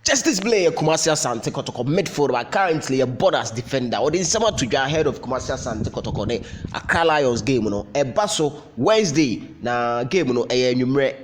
Justice Blay, Kumasi Asante Kotoko midfielder, currently a borders defender. Or in summer to get ahead of Kumasi Asante Kotoko, a Karela game, a Basso Wednesday, na game,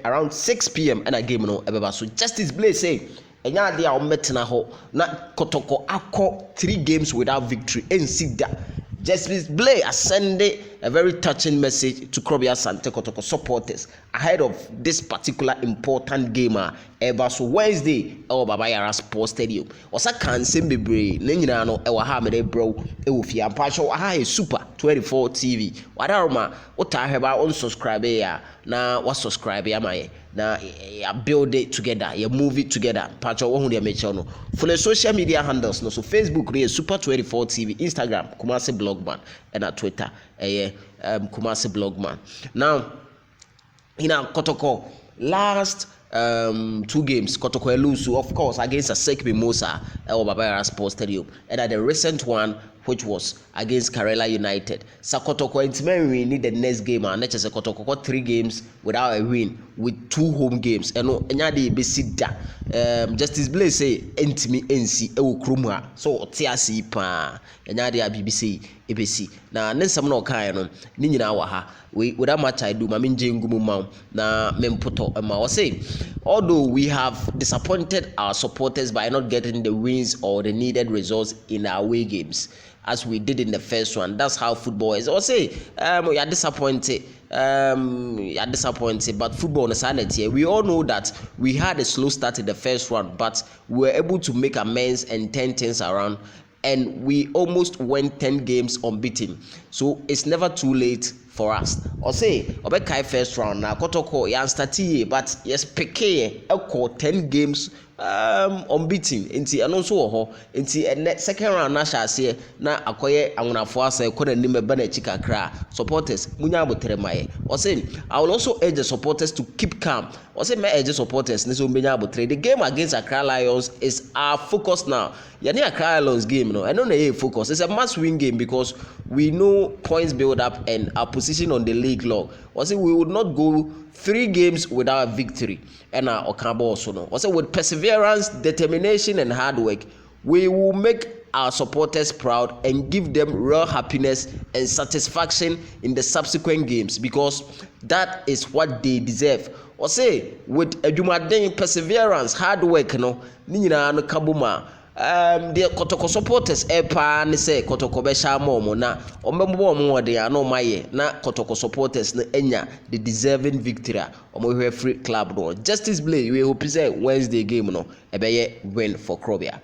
around 6 p.m. and a game, so Justice Blay say, and ya dia ometina ho na Kotoko akọ 3 games without victory and see that Justice Blay sending a very touching message to Karela Asante Kotoko supporters ahead of this particular important game ever so Wednesday Baba Yara Sports Stadium. Osa kansen bebre na nyina no ewa ha mede bro ewo fi ampacho aha super 24 TV. Wadaroma utaheba on subscribe ya na wa subscribe ya maye na ya build it together, ya move it together. Pacho wo hu de meche no. For the social media handles no so Facebook re super 24 TV, Instagram Kumasi Blogman and at Twitter Kumasi Blogman. Now Kotoko last 2 games Kotoko lose of course against a Sekbi Musa Baba Yara Sports Stadium, and at the recent one which was against Karela United. Kotoko intimately need the next game and let's say Kotoko got 3 games without a win with 2 home games and nyade be sida Justice Blay say entimi ensi ewo krumha so otiasi pa nyade a BBC ebesi na nensam na okan no ni nyina wa ha without much I do mame njengumu ma na mempoto ma o say although we have disappointed our supporters by not getting the wins or the needed results in our away games as we did in the first one. That's how football is. Or say we are disappointed. But football is sanity. We all know that we had a slow start in the first one, but we were able to make amends and turn things around, and we almost went 10 games unbeaten. So it's never too late for us. Or say obekai first round na Kotoko ya startie, but yes peke e 10 games unbeaten nti eno so wo ho nti second round na shase na akoye anwonafo asa ko na nim ba na chikakra supporters munya abotere maye. O say I will also urge the supporters to keep calm. O say me urge supporters ne so benya abotere. The game against Accra Lions is our focus now. Yani Accra Lions game no, I know na focus. It's a must win game because we know points build up and our position on the league log. O say we would not go 3 games without a victory. And Okabo also no. Also with perseverance, determination, and hard work, we will make our supporters proud and give them real happiness and satisfaction in the subsequent games because that is what they deserve. Or say with edumaden perseverance, hard work, no, ni nyina no kabuma. The Kotoko supporters epa ne say Kotoko be sha mo na ombembo mo de ano maye na Kotoko supporters na enya the deserving victory omo hwe free club no. Justice Blay we hope say Wednesday game no ebeye win for Krobia.